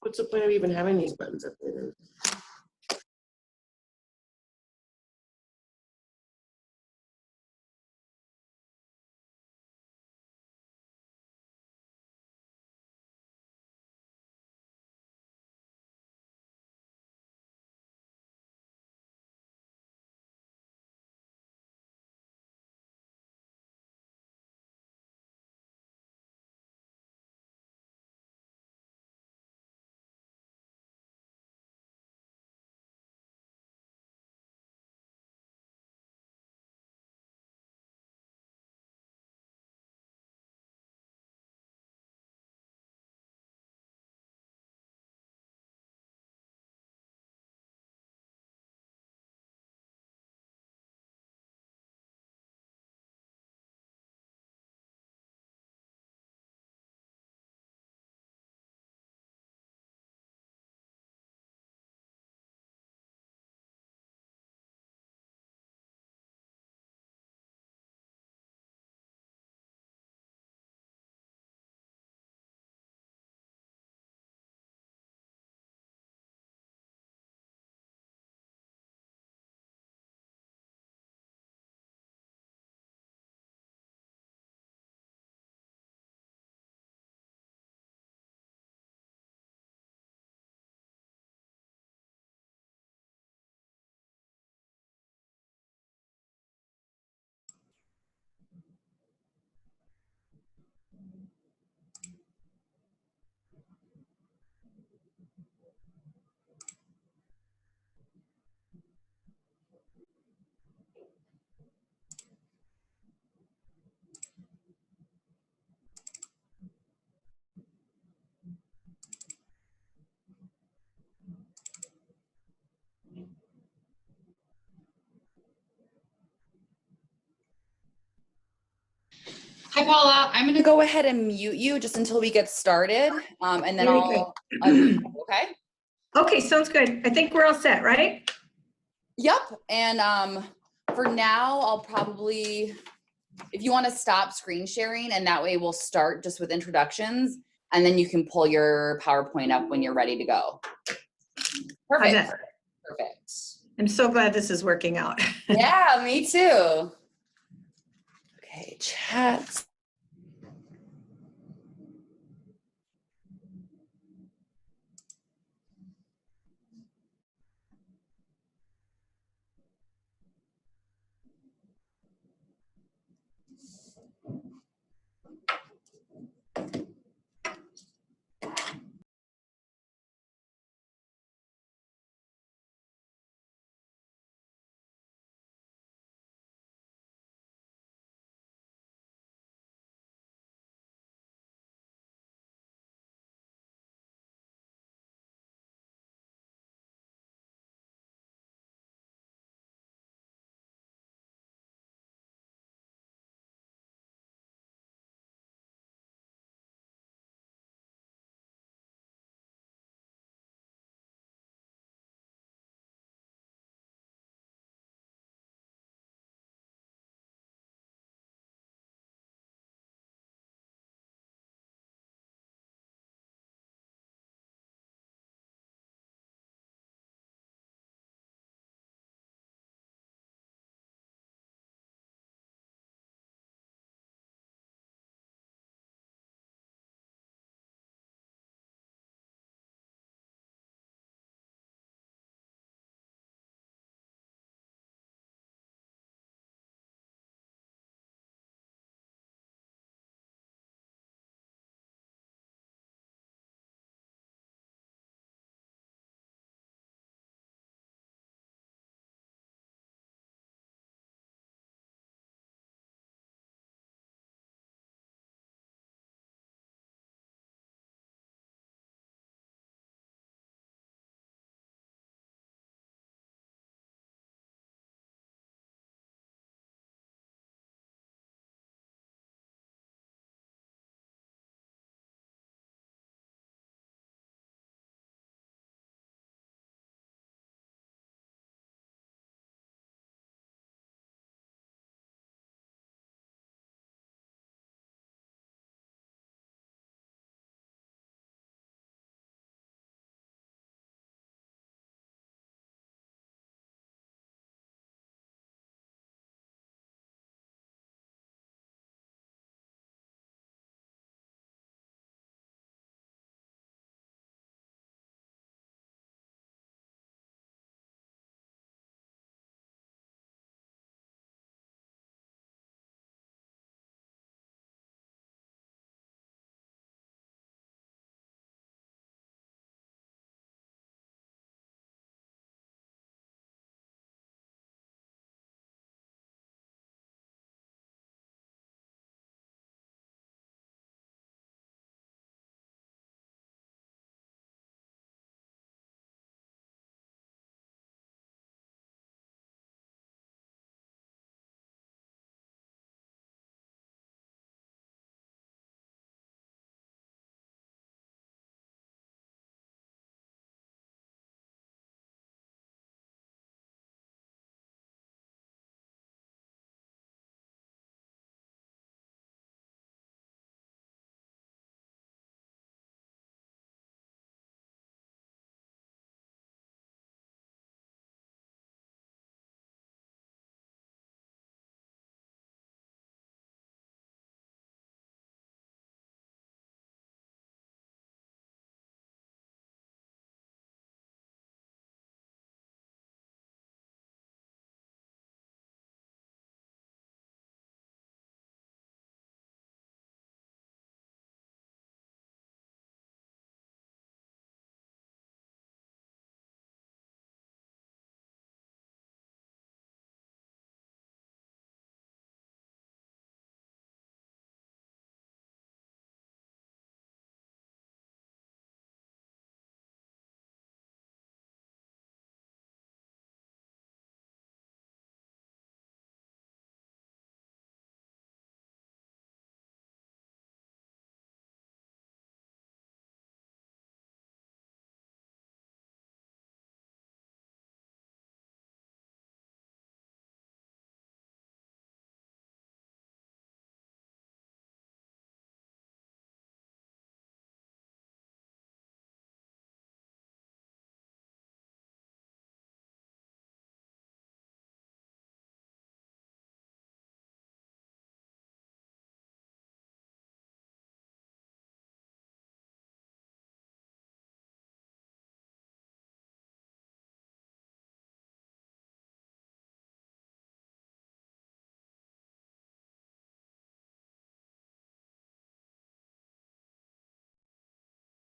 What's the point of even having these buttons up there then? Hi, Paula. I'm going to go ahead and mute you just until we get started, and then I'll unmute you, okay? Okay, sounds good. I think we're all set, right? Yep. And for now, I'll probably, if you want to stop screen sharing, and that way we'll start just with introductions, and then you can pull your PowerPoint up when you're ready to go. Perfect. Perfect. I'm so glad this is working out. Yeah, me too. Okay, chat.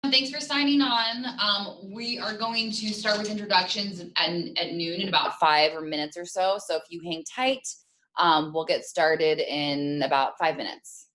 Thanks for signing on. We are going to start with introductions at noon in about 5 minutes or so. So if you hang tight, we'll get started in about 5 minutes.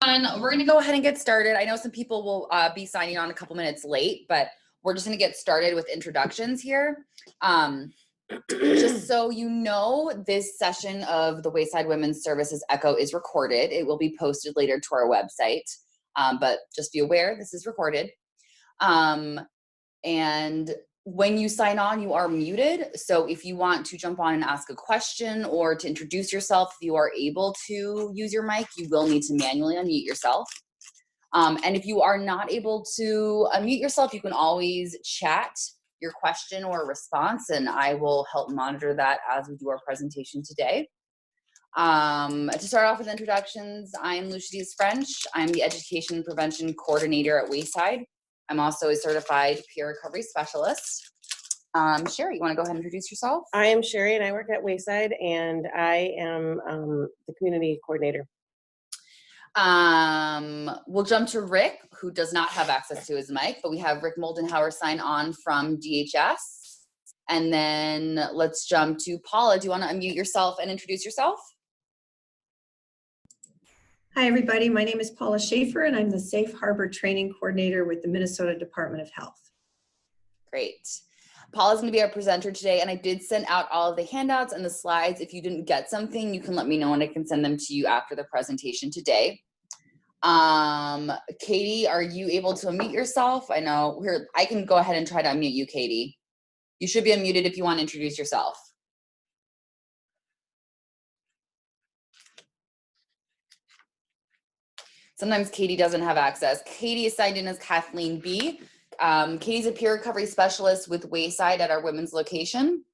We're going to go ahead and get started. I know some people will be signing on a couple minutes late, but we're just going to get started with introductions here. Just so you know, this session of the Wayside Women's Services Echo is recorded. It will be posted later to our website, but just be aware this is recorded. And when you sign on, you are muted. So if you want to jump on and ask a question or to introduce yourself, if you are able to use your mic, you will need to manually unmute yourself. And if you are not able to unmute yourself, you can always chat your question or response, and I will help monitor that as we do our presentation today. To start off with introductions, I'm Lucides French. I'm the Education and Prevention Coordinator at Wayside. I'm also a certified peer recovery specialist. Sherry, you want to go ahead and introduce yourself? I am Sherry and I work at Wayside and I am the community coordinator. We'll jump to Rick, who does not have access to his mic, but we have Rick Moldenhauer sign on from DHS. And then let's jump to Paula. Do you want to unmute yourself and introduce yourself? Hi, everybody. My name is Paula Schaefer, and I'm the Safe Harbor Training Coordinator with the Minnesota Department of Health. Great. Paula's going to be our presenter today, and I did send out all of the handouts and the slides. If you didn't get something, you can let me know, and I can send them to you after the presentation today. Katie, are you able to unmute yourself? I know I can go ahead and try to unmute you, Katie. You should be unmuted if you want to introduce yourself. Sometimes Katie doesn't have access. Katie is signed in as Kathleen B. Katie's a peer recovery specialist with Wayside at our women's location.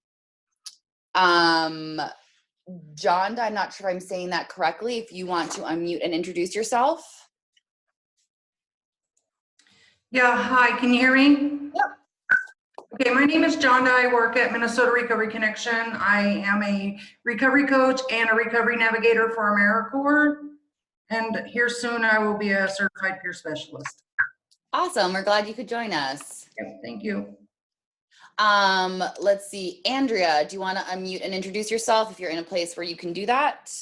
John, I'm not sure if I'm saying that correctly. If you want to unmute and introduce yourself. Yeah, hi, can you hear me? Yep. Okay, my name is John. I work at Minnesota Recovery Connection. I am a recovery coach and a recovery navigator for AmeriCorps. And here soon I will be a certified peer specialist. Awesome, we're glad you could join us. Yep, thank you. Let's see, Andrea, do you want to unmute and introduce yourself if you're in a place where you can do that?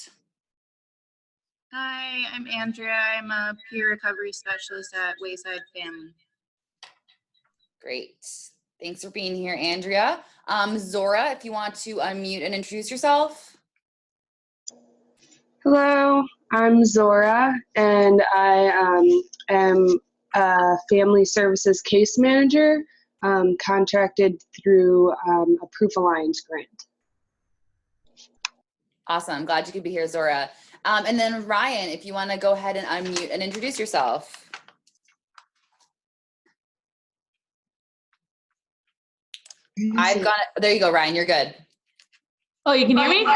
Hi, I'm Andrea. I'm a peer recovery specialist at Wayside Family. Great. Thanks for being here, Andrea. Zora, if you want to unmute and introduce yourself. Hello, I'm Zora, and I am a family services case manager contracted through a Proof Alliance grant. Awesome. Glad you could be here, Zora. And then Ryan, if you want to go ahead and unmute and introduce yourself. I've got it. There you go, Ryan. You're good. Oh, you can hear me?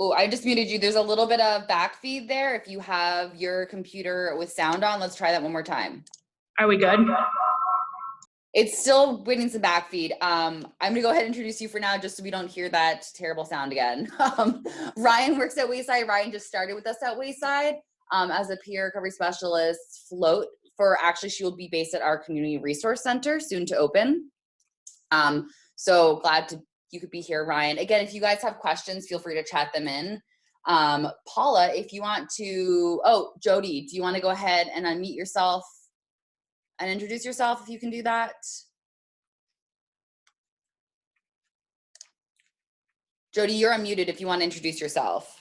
Oh, I just muted you. There's a little bit of back feed there. If you have your computer with sound on, let's try that one more time. Are we good? It's still getting some back feed. I'm gonna go ahead and introduce you for now, just so we don't hear that terrible sound again. Ryan works at Wayside. Ryan just started with us at Wayside as a peer recovery specialist float actually she will be based at our community resource center, soon to open. So glad you could be here, Ryan. Again, if you guys have questions, feel free to chat them in. Paula, if you want to, Jody, do you want to go ahead and unmute yourself and introduce yourself if you can do that? Jody, you're unmuted if you want to introduce yourself.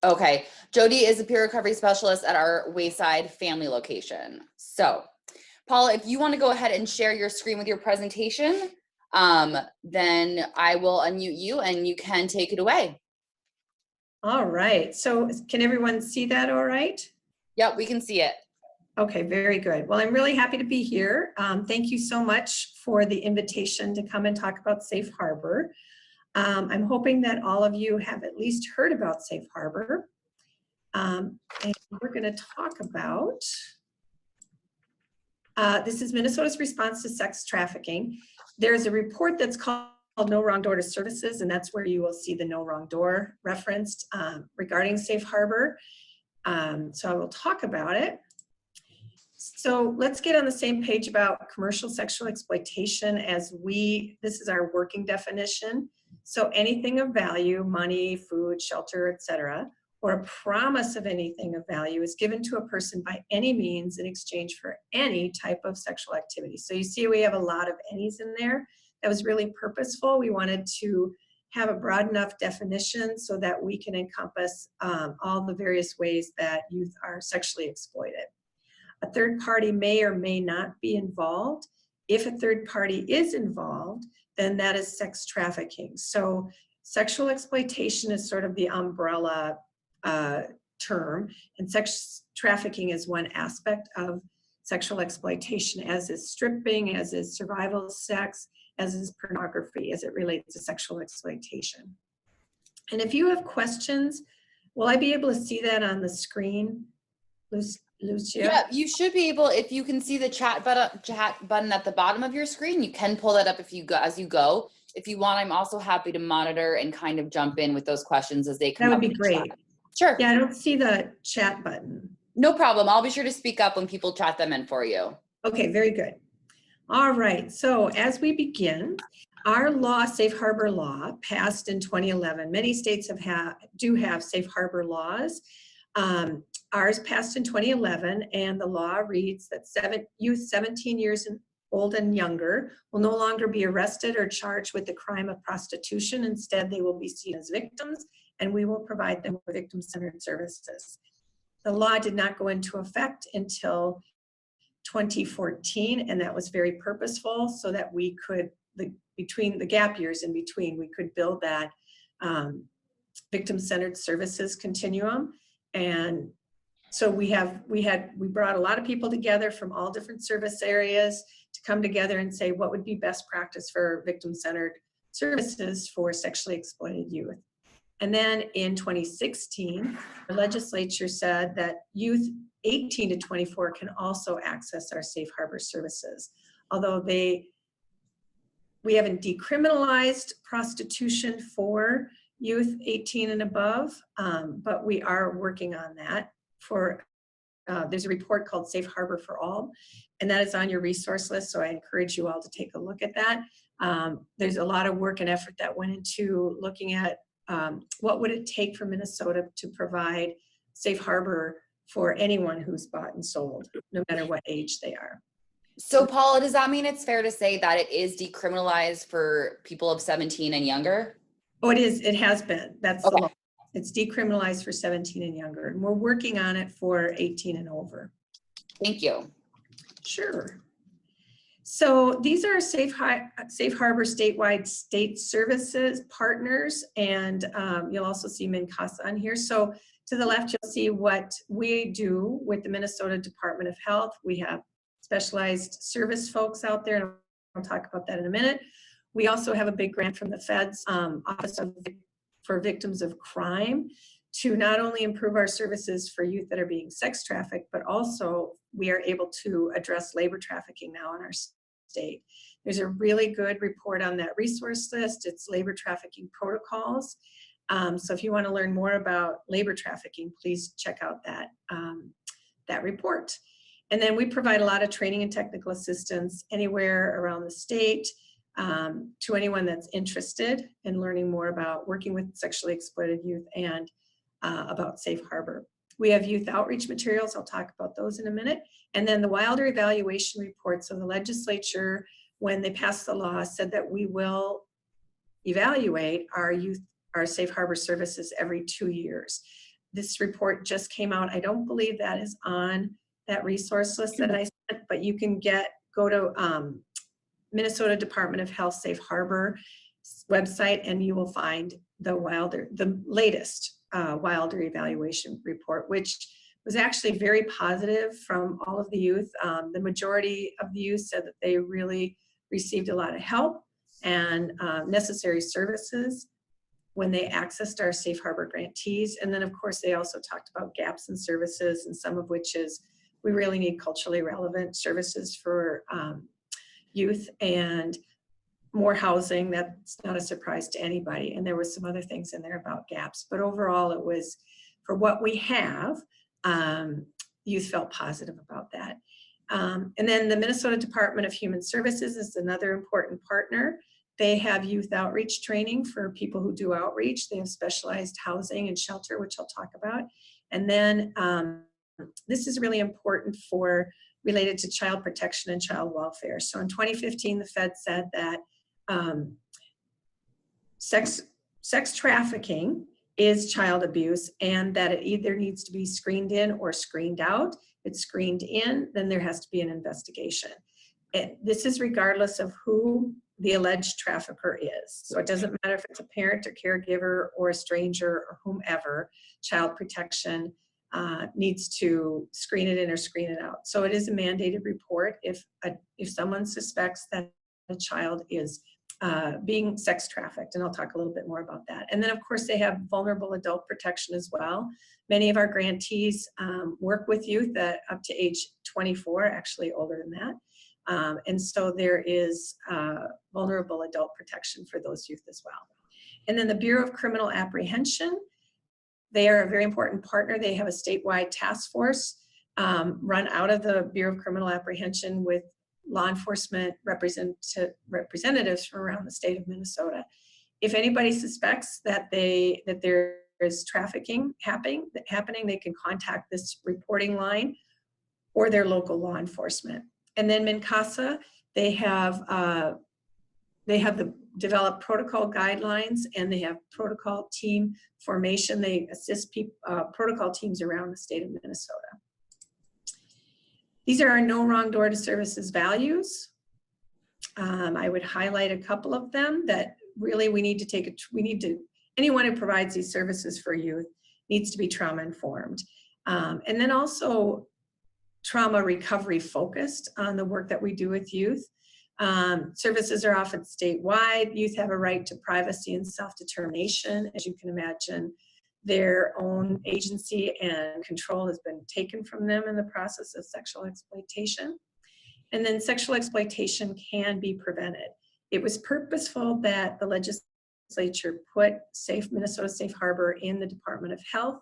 Okay, Jody is a peer recovery specialist at our Wayside family location. So, Paula, if you want to go ahead and share your screen with your presentation, then I will unmute you and you can take it away. All right. So can everyone see that all right? Yep, we can see it. Okay, very good. Well, I'm really happy to be here. Thank you so much for the invitation to come and talk about Safe Harbor. I'm hoping that all of you have at least heard about Safe Harbor. And we're going to talk about, this is Minnesota's response to sex trafficking. There's a report that's called No Wrong Door to Services, and that's where you will see the No Wrong Door referenced regarding Safe Harbor. So I will talk about it. So let's get on the same page about commercial sexual exploitation this is our working definition. So anything of value, money, food, shelter, etc., or a promise of anything of value is given to a person by any means in exchange for any type of sexual activity. So you see we have a lot of any's in there. That was really purposeful. We wanted to have a broad enough definition so that we can encompass all the various ways that youth are sexually exploited. A third party may or may not be involved. If a third party is involved, then that is sex trafficking. So sexual exploitation is sort of the umbrella term, and sex trafficking is one aspect of sexual exploitation, as is stripping, as is survival sex, as is pornography, as it relates to sexual exploitation. And if you have questions, will I be able to see that on the screen, Lucia? Yeah, you should be able, if you can see the chat button at the bottom of your screen, you can pull that up if you go as you go. If you want, I'm also happy to monitor and kind of jump in with those questions as they come That up. would be great. Chat. Sure. Yeah, I don't see the chat button. No problem. I'll be sure to speak up when people chat them in for you. Okay, very good. All right, so as we begin, our law, Safe Harbor law, passed in 2011. Many states do have safe harbor laws. Ours passed in 2011, and the law reads that youth 17 years old and younger will no longer be arrested or charged with the crime of prostitution. Instead, they will be seen as victims, and we will provide them with victim-centered services. The law did not go into effect until 2014, and that was very purposeful so that we could, between the gap years in between, we could build that victim-centered services continuum. And so we brought a lot of people together from all different service areas to come together and say what would be best practice for victim-centered services for sexually exploited youth. And then in 2016, the legislature said that youth 18 to 24 can also access our safe harbor services. Although we haven't decriminalized prostitution for youth 18 and above, but we are working on that. There's a report called Safe Harbor for All, and that is on your resource list, so I encourage you all to take a look at that. There's a lot of work and effort that went into looking at what would it take for Minnesota to provide safe harbor for anyone who's bought and sold, no matter what age they are. So Paula, does that mean it's fair to say that it is decriminalized for people of 17 and younger? Oh, it is. It has been. That's okay. the law. It's decriminalized for 17 and younger, and we're working on it for 18 and over. Thank you. Sure. So these are Safe Harbor statewide state services partners, and you'll also see MinCasa on here. So to the left, you'll see what we do with the Minnesota Department of Health. We have specialized service folks out there, and I'll talk about that in a minute. We also have a big grant from the Fed's Office for Victims of Crime to not only improve our services for youth that are being sex trafficked, but also we are able to address labor trafficking now in our state. There's a really good report on that resource list. It's labor trafficking protocols. So if you want to learn more about labor trafficking, please check out that report. And then we provide a lot of training and technical assistance anywhere around the state to anyone that's interested in learning more about working with sexually exploited youth and about Safe Harbor. We have youth outreach materials. I'll talk about those in a minute. And then the Wilder evaluation report. So the legislature, when they passed the law, said that we will evaluate our Safe Harbor services every 2 years. This report just came out. I don't believe that is on that resource list that I sent, but you can go to Minnesota Department of Health Safe Harbor website, and you will find the latest Wilder evaluation report, which was actually very positive from all of the youth. The majority of the youth said that they really received a lot of help and necessary services when they accessed our Safe Harbor grantees. And then of course, they also talked about gaps in services, and some of which is we really need culturally relevant services for youth and more housing. That's not a surprise to anybody. And there was some other things in there about gaps, but overall it was, for what we have, youth felt positive about that. And then the Minnesota Department of Human Services is another important partner. they have youth outreach training for people who do outreach. They have specialized housing and shelter, which I'll talk about. And then this is really important for related to child protection and child welfare. So in 2015, the Fed said that sex trafficking is child abuse, and that it either needs to be screened in or screened out. If it's screened in, then there has to be an investigation. And this is regardless of who the alleged trafficker is. So it doesn't matter if it's a parent or caregiver or a stranger or whomever, child protection needs to screen it in or screen it out. So it is a mandated report if someone suspects that a child is being sex trafficked, and I'll talk a little bit more about that. And then of course they have vulnerable adult protection as well. Many of our grantees work with youth up to age 24, actually older than that. And so there is vulnerable adult protection for those youth as well. And then the Bureau of Criminal Apprehension, they are a very important partner. They have a statewide task force run out of the Bureau of Criminal Apprehension with law enforcement representatives from around the state of Minnesota. If anybody suspects that there is trafficking happening, they can contact this reporting line or their local law enforcement. And then MNCASA, they have developed protocol guidelines, and they have protocol team formation. They assist protocol teams around the state of Minnesota. These are our no wrong door to services values. I would highlight a couple of them that really anyone who provides these services for youth needs to be trauma informed. And then also trauma recovery focused on the work that we do with youth. Services are often statewide. Youth have a right to privacy and self-determination. As you can imagine, their own agency and control has been taken from them in the process of sexual exploitation. And then sexual exploitation can be prevented. It was purposeful that the legislature put Minnesota Safe Harbor in the Department of Health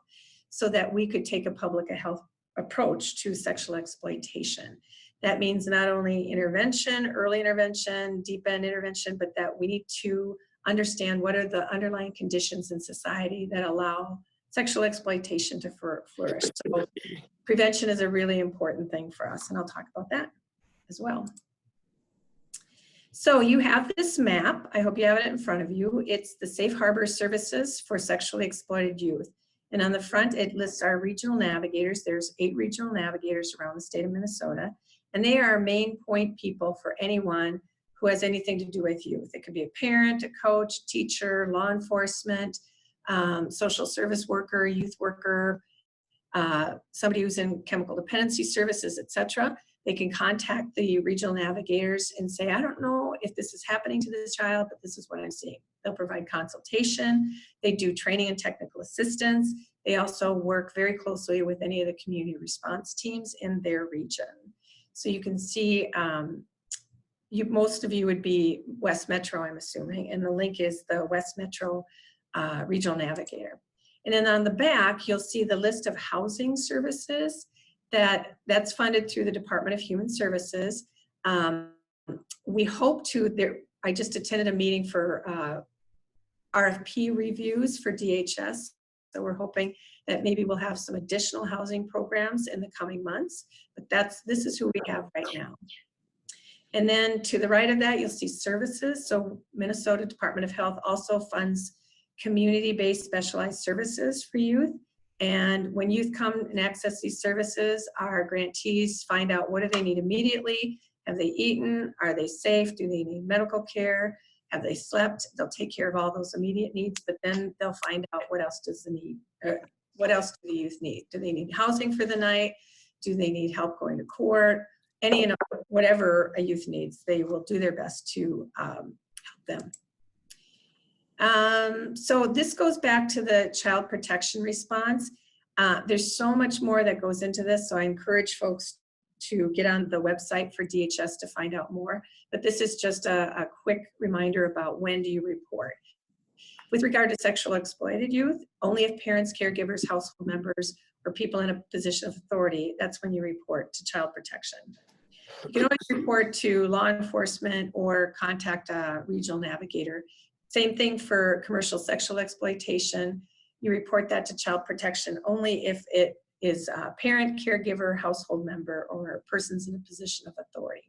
so that we could take a public health approach to sexual exploitation. That means not only intervention, early intervention, deep end intervention, but that we need to understand what are the underlying conditions in society that allow sexual exploitation to flourish. So prevention is a really important thing for us, and I'll talk about that as well. So you have this map. I hope you have it in front of you. It's the Safe Harbor Services for Sexually Exploited Youth. And on the front, it lists our regional navigators. There's 8 regional navigators around the state of Minnesota, and they are main point people for anyone who has anything to do with youth. It could be a parent, a coach, teacher, law enforcement, social service worker, youth worker, somebody who's in chemical dependency services, etc. They can contact the regional navigators and say, I don't know if this is happening to this child, but this is what I'm seeing. They'll provide consultation. They do training and technical assistance. They also work very closely with any of the community response teams in their region. So you can see, most of you would be West Metro, I'm assuming, and the link is the West Metro Regional Navigator. And then on the back, you'll see the list of housing services that's funded through the Department of Human Services. We hope to, I just attended a meeting for RFP reviews for DHS. So we're hoping that maybe we'll have some additional housing programs in the coming months, but this is who we have right now. And then to the right of that, you'll see services. So Minnesota Department of Health also funds community-based specialized services for youth. And when youth come and access these services, our grantees find out what do they need immediately. Have they eaten? Are they safe? Do they need medical care? Have they slept? They'll take care of all those immediate needs, but then they'll find out what else does what else do the youth need? Do they need housing for the night? Do they need help going to court? Any and whatever a youth needs, they will do their best to help them. So this goes back to the child protection response. There's so much more that goes into this, so I encourage folks to get on the website for DHS to find out more. But this is just a quick reminder about when do you report. With regard to sexual exploited youth, only if parents, caregivers, household members, or people in a position of authority, that's when you report to child protection. You can always report to law enforcement or contact a regional navigator. Same thing for commercial sexual exploitation. You report that to Child Protection only if it is a parent, caregiver, household member, or persons in a position of authority.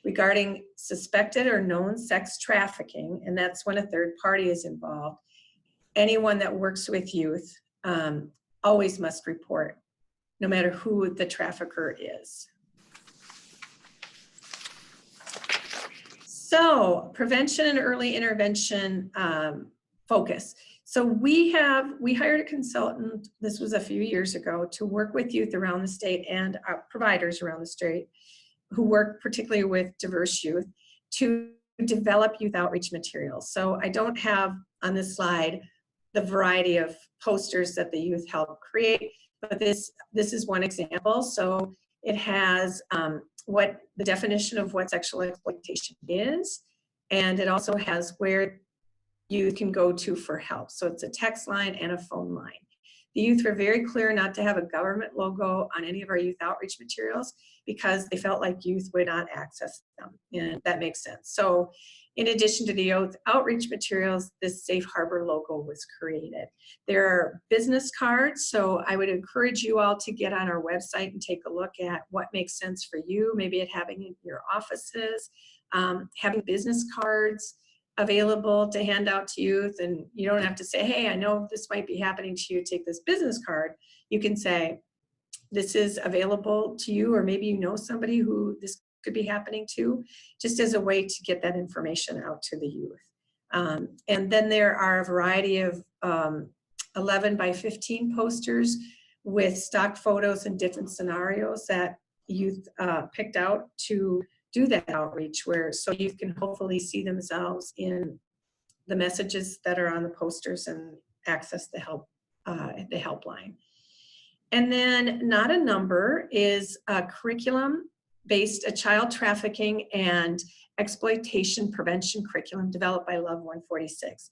Regarding suspected or known sex trafficking, and that's when a third party is involved, anyone that works with youth always must report, no matter who the trafficker is. So prevention and early intervention focus. So we hired a consultant, this was a few years ago, to work with youth around the state and our providers around the state who work particularly with diverse youth to develop youth outreach materials. So I don't have on this slide the variety of posters that the youth help create, but this is one example. So it has what the definition of what sexual exploitation is, and it also has where you can go to for help. So it's a text line and a phone line. The youth were very clear not to have a government logo on any of our youth outreach materials because they felt like youth would not access them, and that makes sense. So in addition to the youth outreach materials, this Safe Harbor logo was created. There are business cards, so I would encourage you all to get on our website and take a look at what makes sense for you, maybe it having in your offices, having business cards available to hand out to youth, and you don't have to say, hey, I know this might be happening to you, take this business card. You can say, this is available to you, or maybe you know somebody who this could be happening to, just as a way to get that information out to the youth. And then there are a variety of 11 by 15 posters with stock photos and different scenarios that youth picked out to do that outreach, where so you can hopefully see themselves in the messages that are on the posters and access the helpline. And then Not a Number is a curriculum-based a child trafficking and exploitation prevention curriculum developed by Love 146.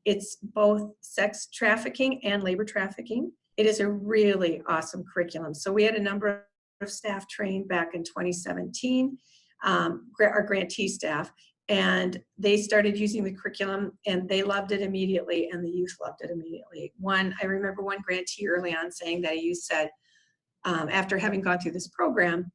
It's both sex trafficking and labor trafficking. It is a really awesome curriculum. So we had a number of staff trained back in 2017, our grantee staff, and they started using the curriculum and they loved it immediately, and the youth loved it immediately. I remember one grantee early on saying that a youth said, after having gone through this program,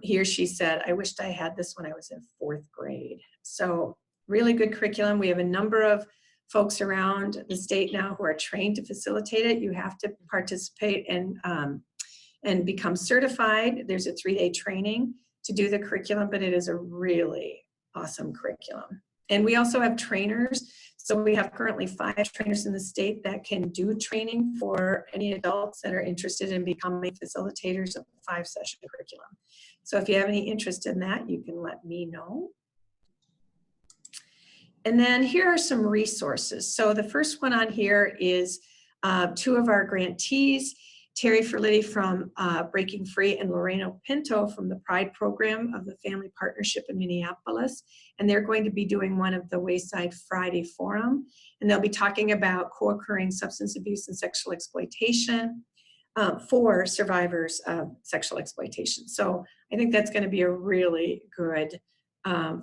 he or she said, I wished I had this when I was in 4th grade. So really good curriculum. We have a number of folks around the state now who are trained to facilitate it. You have to participate and become certified. There's a 3-day training to do the curriculum, but it is a really awesome curriculum. And we also have trainers. So we have currently 5 trainers in the state that can do training for any adults that are interested in becoming facilitators of the 5-session curriculum. So if you have any interest in that, you can let me know. And then here are some resources. So the first one on here is 2 of our grantees, Terry Ferlitti from Breaking Free and Lorena Pinto from the Pride Program of the Family Partnership in Minneapolis. And they're going to be doing one of the Wayside Friday Forum. And they'll be talking about co-occurring substance abuse and sexual exploitation for survivors of sexual exploitation. So I think that's going to be a really good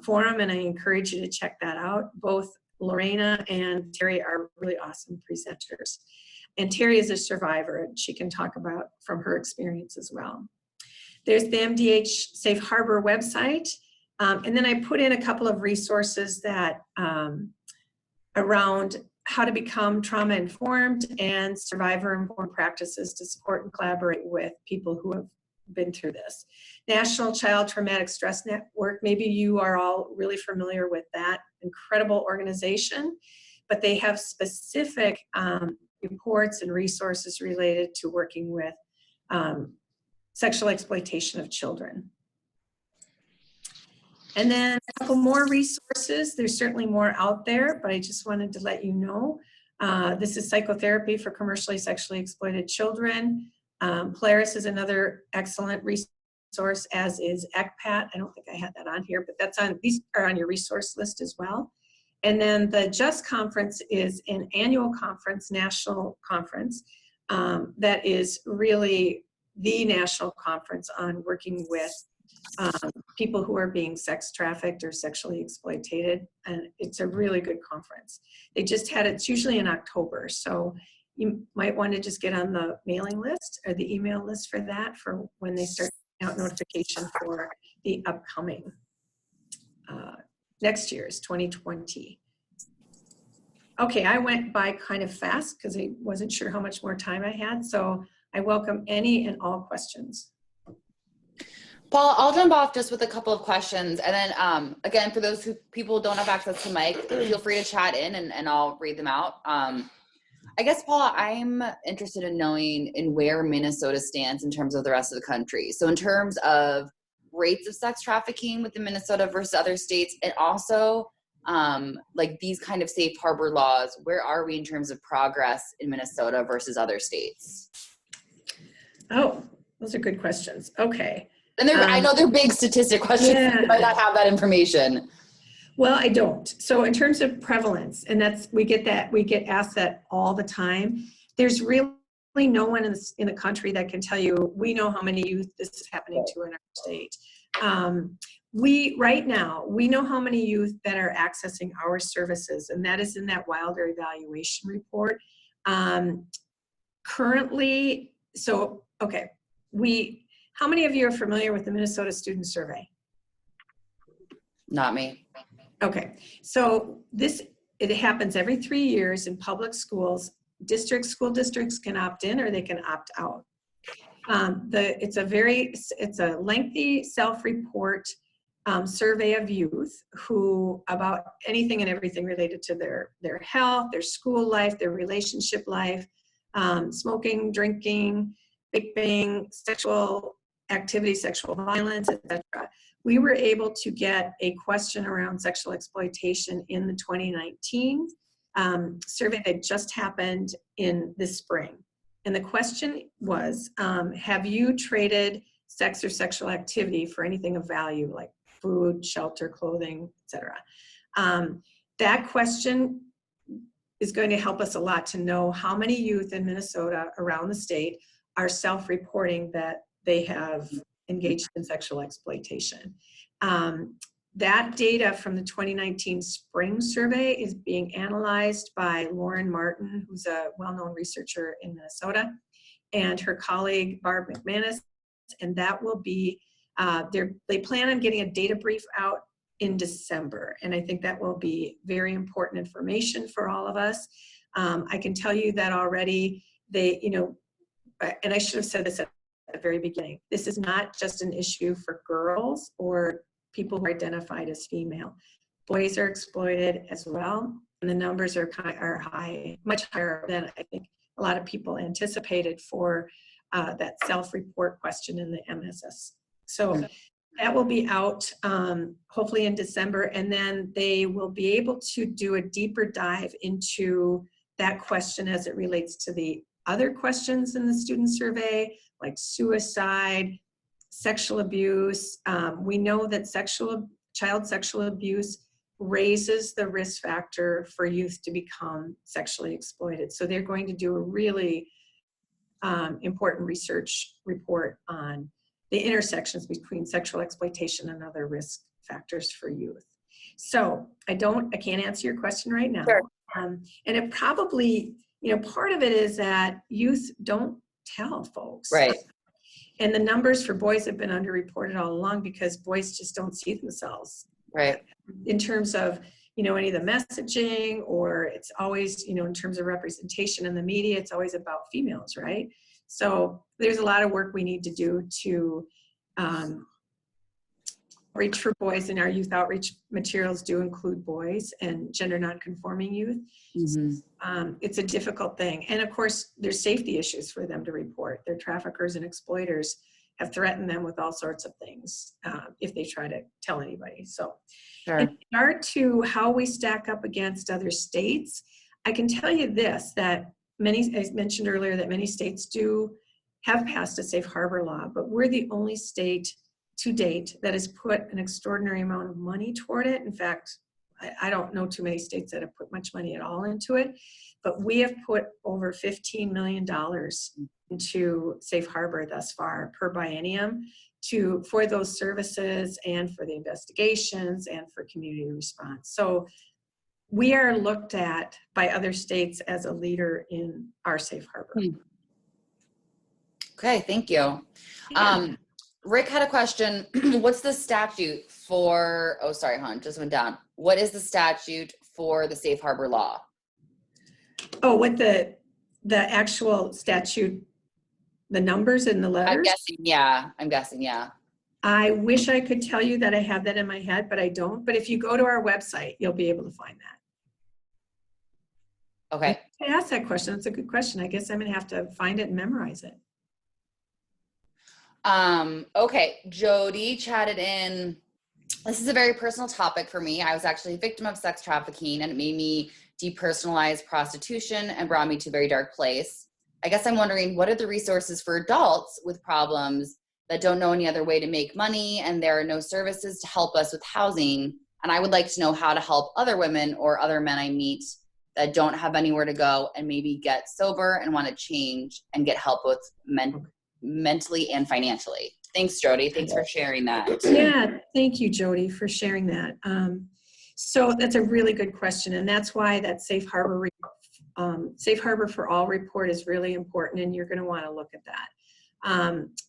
forum, and I encourage you to check that out. Both Lorena and Terry are really awesome presenters. And Terry is a survivor, and she can talk about from her experience as well. There's the MDH Safe Harbor website. And then I put in a couple of resources that around how to become trauma informed and survivor informed practices to support and collaborate with people who have been through this. National Child Traumatic Stress Network, maybe you are all really familiar with that incredible organization, but they have specific reports and resources related to working with sexual exploitation of children. And then a couple more resources. There's certainly more out there, but I just wanted to let you know. This is Psychotherapy for Commercially Sexually Exploited Children. Polaris is another excellent resource, as is ECPAT. I don't think I had that on here, but that's on, these are on your resource list as well. And then the JUST conference is an annual conference, national conference, that is really the national conference on working with people who are being sex trafficked or sexually exploited. And it's a really good conference. They just had it's usually in October. So you might want to just get on the mailing list or the email list for that for when they start out notification for the upcoming next year's 2020. Okay, I went by kind of fast because I wasn't sure how much more time I had. So I welcome any and all questions. Paul, I'll jump off just with a couple of questions. And then again, for those people who don't have access to mic, feel free to chat in and I'll read them out. I guess, Paula, I'm interested in knowing in where Minnesota stands in terms of the rest of the country. So in terms of rates of sex trafficking within Minnesota versus other states, and also like these kind of safe harbor laws, where are we in terms of progress in Minnesota versus other states? Oh, those are good questions. Okay. And I know they're big statistic questions. Yeah. You might not have that information. Well, I don't. So in terms of prevalence, and we get asked that all the time. There's really no one in the country that can tell you, we know how many youth this is happening to in our state. Right now, we know how many youth that are accessing our services, and that is in that Wilder evaluation report. Currently, so, okay, how many of you are familiar with the Minnesota Student Survey? Not me. Okay, so it happens every 3 years in public schools. School districts can opt in or they can opt out. It's a lengthy self-report survey of youth about anything and everything related to their health, their school life, their relationship life, smoking, drinking, vaping, sexual activity, sexual violence, etc. We were able to get a question around sexual exploitation in the 2019 survey that just happened in this spring. And the question was, have you traded sex or sexual activity for anything of value like food, shelter, clothing, etc.? That question is going to help us a lot to know how many youth in Minnesota around the state are self-reporting that they have engaged in sexual exploitation. That data from the 2019 spring survey is being analyzed by Lauren Martin, who's a well-known researcher in Minnesota, and her colleague Barb McManus, and that will be, they plan on getting a data brief out in December, and I think that will be very important information for all of us. I can tell you that already and I should have said this at the very beginning, this is not just an issue for girls or people who are identified as female. Boys are exploited as well, and the numbers are high, much higher than I think a lot of people anticipated for that self-report question in the MSS. So that will be out hopefully in December, and then they will be able to do a deeper dive into that question as it relates to the other questions in the student survey, like suicide, sexual abuse. We know that child sexual abuse raises the risk factor for youth to become sexually exploited. So they're going to do a really important research report on the intersections between sexual exploitation and other risk factors for youth. So I can't answer your question right now. Sure. And it probably, part of it is that youth don't tell folks. Right. And the numbers for boys have been underreported all along because boys just don't see themselves. Right. In terms of, any of the messaging, or it's always, in terms of representation in the media, it's always about females, right? So there's a lot of work we need to do to reach for boys, and our youth outreach materials do include boys and gender nonconforming youth. Mm-hmm. It's a difficult thing. And of course, there's safety issues for them to report. Their traffickers and exploiters have threatened them with all sorts of things if they try to tell anybody. So sure. In regard to how we stack up against other states, I can tell you this, that I mentioned earlier that many states do have passed a safe harbor law, but we're the only state to date that has put an extraordinary amount of money toward it. In fact, I don't know too many states that have put much money at all into it, but we have put over $15 million into safe harbor thus far per biennium for those services and for the investigations and for community response. So we are looked at by other states as a leader in our safe harbor. Okay, thank you. Yeah. Rick had a question. What's the statute for, oh, sorry, hon, just went down. What is the statute for the safe harbor law? Oh, what the actual statute, the numbers and the letters? I'm guessing, yeah. I wish I could tell you that I have that in my head, but I don't. But if you go to our website, you'll be able to find that. Okay. I asked that question. It's a good question. I guess I'm gonna have to find it and memorize it. Okay, Jody chatted in. This is a very personal topic for me. I was actually a victim of sex trafficking, and it made me depersonalize prostitution and brought me to a very dark place. I guess I'm wondering, what are the resources for adults with problems that don't know any other way to make money, and there are no services to help us with housing? And I would like to know how to help other women or other men I meet that don't have anywhere to go and maybe get sober and want to change and get help with mentally and financially. Thanks, Jody. Thanks for sharing that. Yeah, thank you, Jody, for sharing that. So that's a really good question, and that's why that Safe Harbor for All report is really important, and you're going to want to look at that.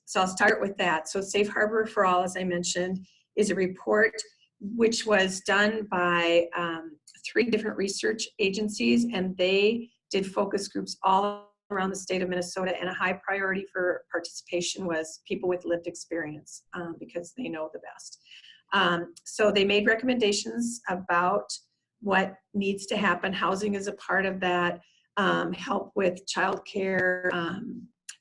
So I'll start with that. So Safe Harbor for All, as I mentioned, is a report which was done by 3 different research agencies, and they did focus groups all around the state of Minnesota, and a high priority for participation was people with lived experience because they know the best. So they made recommendations about what needs to happen. Housing is a part of that. Help with childcare,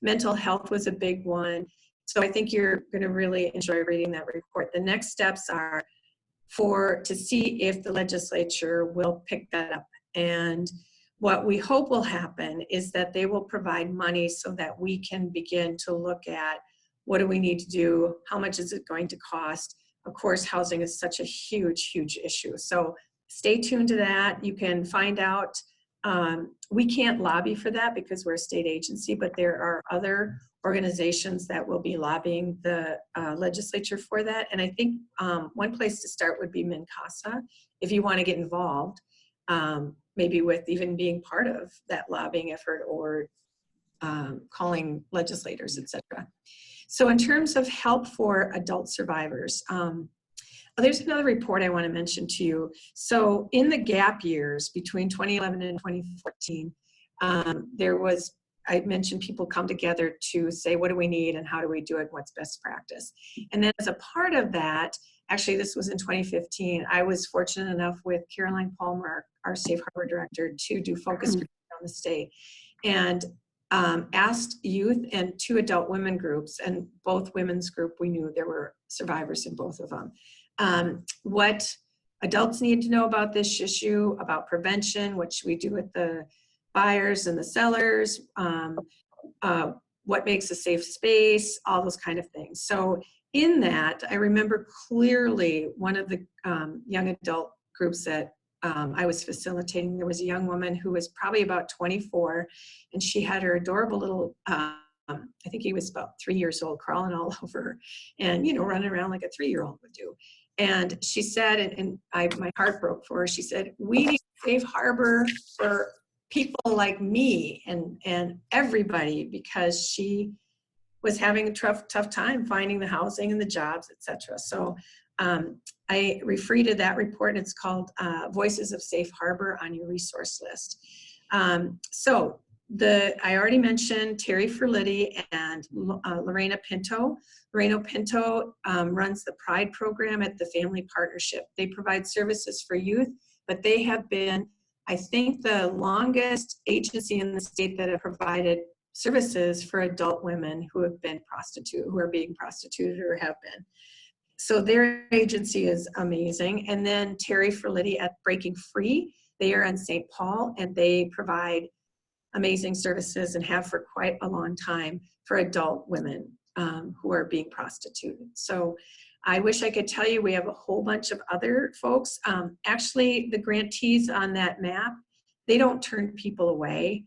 mental health was a big one. So I think you're going to really enjoy reading that report. The next steps are to see if the legislature will pick that up. And what we hope will happen is that they will provide money so that we can begin to look at what do we need to do, how much is it going to cost. Of course, housing is such a huge, huge issue. So stay tuned to that. You can find out. We can't lobby for that because we're a state agency, but there are other organizations that will be lobbying the legislature for that. And I think one place to start would be MnCASA if you want to get involved. Maybe with even being part of that lobbying effort or calling legislators, et cetera. So in terms of help for adult survivors, there's another report I want to mention to you. So in the gap years between 2011 and 2014, I mentioned people come together to say, what do we need and how do we do it? What's best practice? And then as a part of that, actually this was in 2015, I was fortunate enough with Caroline Palmer, our Safe Harbor Director, to do focus groups on the state and asked youth and 2 adult women groups, and both women's group, we knew there were survivors in both of them, what adults need to know about this issue, about prevention, what should we do with the buyers and the sellers, what makes a safe space, all those kind of things. So in that, I remember clearly one of the young adult groups that I was facilitating, there was a young woman who was probably about 24, and she had her adorable little, I think he was about 3 years old, crawling all over her and, running around like a 3-year-old would do. And she said, and my heart broke for her, she said, we need a safe harbor for people like me and everybody, because she was having a tough time finding the housing and the jobs, etc. So I refer to that report, and it's called Voices of Safe Harbor on your resource list. So I already mentioned Terry Ferlitti and Lorena Pinto. Lorena Pinto runs the Pride program at the Family Partnership. They provide services for youth, but they have been, I think, the longest agency in the state that have provided services for adult women who have been prostituted, who are being prostituted or have been. So their agency is amazing. And then Terry Ferlitti at Breaking Free, they are in St. Paul, and they provide amazing services and have for quite a long time for adult women who are being prostituted. So I wish I could tell you we have a whole bunch of other folks. Actually, the grantees on that map, they don't turn people away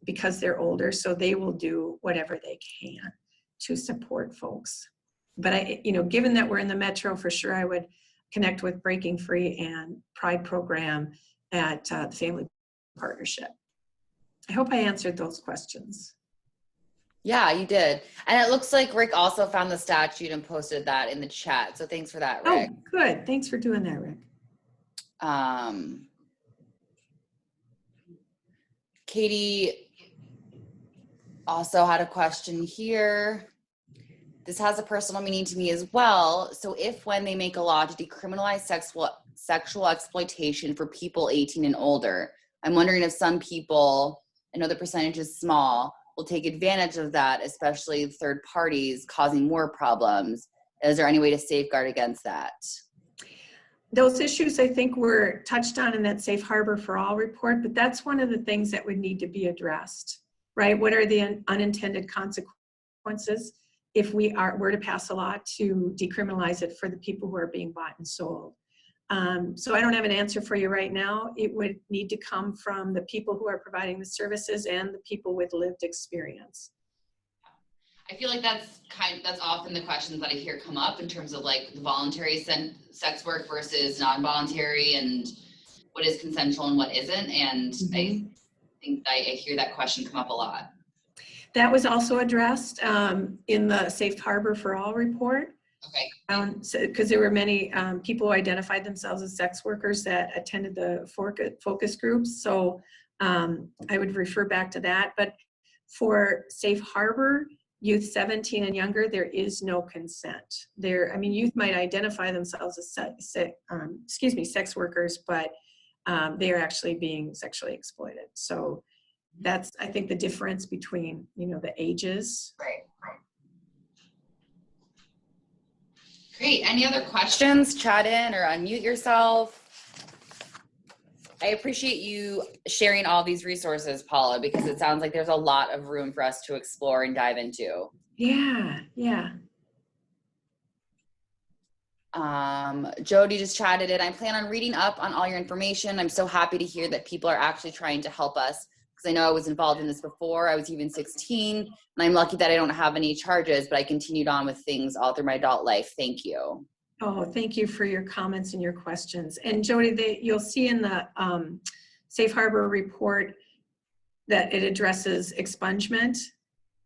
because they're older, so they will do whatever they can to support folks. But given that we're in the metro, for sure, I would connect with Breaking Free and Pride Program at the Family Partnership. I hope I answered those questions. Yeah, you did. And it looks like Rick also found the statute and posted that in the chat. So thanks for that, Rick. Oh, good. Thanks for doing that, Rick. Katie also had a question here. This has a personal meaning to me as well. So if when they make a law to decriminalize sexual exploitation for people 18 and older, I'm wondering if some people, I know the percentage is small, will take advantage of that, especially third parties causing more problems. Is there any way to safeguard against that? Those issues, I think, were touched on in that Safe Harbor for All report, but that's one of the things that would need to be addressed, right? What are the unintended consequences if we were to pass a law to decriminalize it for the people who are being bought and sold? So I don't have an answer for you right now. It would need to come from the people who are providing the services and the people with lived experience. I feel like that's often the questions that I hear come up in terms of like the voluntary sex work versus non-voluntary and what is consensual and what isn't. And I think I hear that question come up a lot. That was also addressed in the Safe Harbor for All report. Okay. Because there were many people who identified themselves as sex workers that attended the focus groups. So I would refer back to that. But for Safe Harbor, youth 17 and younger, there is no consent. Youth might identify themselves as sex workers, but they are actually being sexually exploited. So that's, I think, the difference between, the ages. Right. Great. Any other questions? Chat in or unmute yourself. I appreciate you sharing all these resources, Paula, because it sounds like there's a lot of room for us to explore and dive into. Yeah. Jody just chatted in. I plan on reading up on all your information. I'm so happy to hear that people are actually trying to help us, because I know I was involved in this before. I was even 16, and I'm lucky that I don't have any charges, but I continued on with things all through my adult life. Thank you. Oh, thank you for your comments and your questions. And Jody, you'll see in the Safe Harbor report that it addresses expungement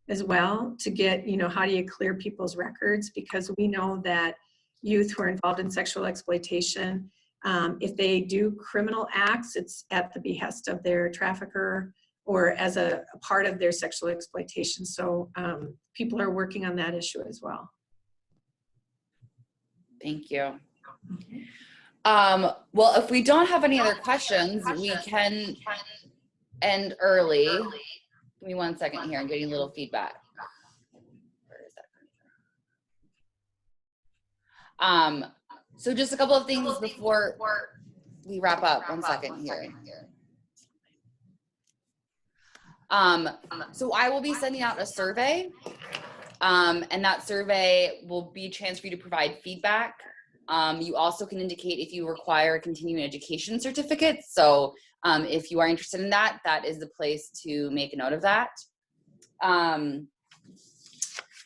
as well to get, how do you clear people's records? Because we know that youth who are involved in sexual exploitation, if they do criminal acts, it's at the behest of their trafficker or as a part of their sexual exploitation. So people are working on that issue as well. Thank you. Well, if we don't have any other questions, we can end early. Give me 1 second here. I'm getting a little feedback. Where is that? So just a couple of things before we wrap up. 1 second here. So I will be sending out a survey, and that survey will be a chance for you to provide feedback. You also can indicate if you require a continuing education certificate. So if you are interested in that, that is the place to make a note of that.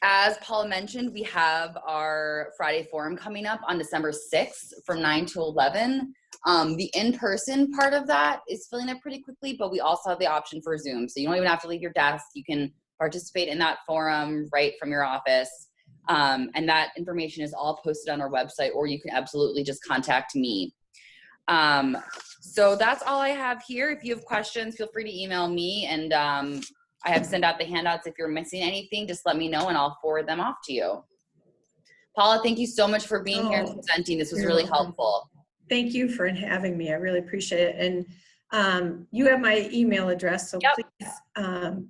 As Paula mentioned, we have our Friday forum coming up on December 6th from 9 to 11. The in-person part of that is filling up pretty quickly, but we also have the option for Zoom. So you don't even have to leave your desk. You can participate in that forum right from your office. And that information is all posted on our website, or you can absolutely just contact me. So that's all I have here. If you have questions, feel free to email me, and I have sent out the handouts. If you're missing anything, just let me know and I'll forward them off to you. Paula, thank you so much for being here and presenting. This was really helpful. Thank you for having me. I really appreciate it. And you have my email address, so please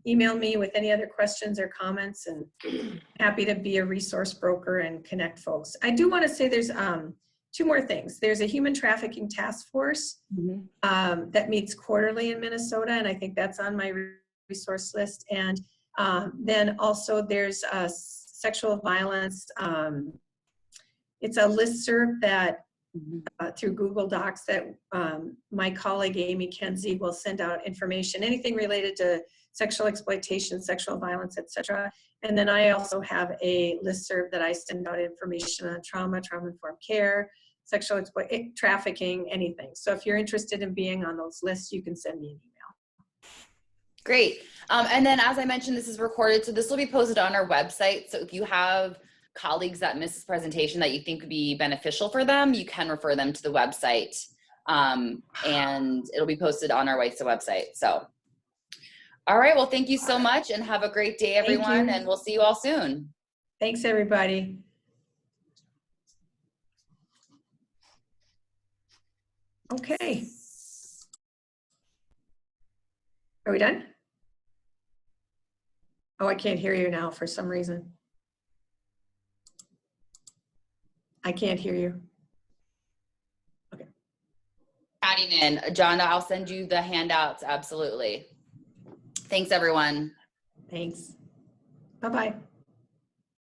email me with any other questions or comments, and happy to be a resource broker and connect folks. I do want to say there's two more things. There's a human trafficking task force that meets quarterly in Minnesota, and I think that's on my resource list. And then also there's a sexual violence. It's a listserv that through Google Docs that my colleague Amy Kenzie will send out information, anything related to sexual exploitation, sexual violence, etc. And then I also have a listserv that I send out information on trauma-informed care, sexual trafficking, anything. So if you're interested in being on those lists, you can send me an email. Great. And then as I mentioned, this is recorded, so this will be posted on our website. So if you have colleagues that missed this presentation that you think would be beneficial for them, you can refer them to the website. And it'll be posted on our WISA website. So, all right, well, thank you so much and have a great day, everyone. you. And we'll see you all soon. Thanks, everybody. Okay. Are we done? Oh, I can't hear you now for some reason. I can't hear you. Adding in, John, I'll send you the handouts. Absolutely. Thanks, everyone. Thanks. Bye-bye.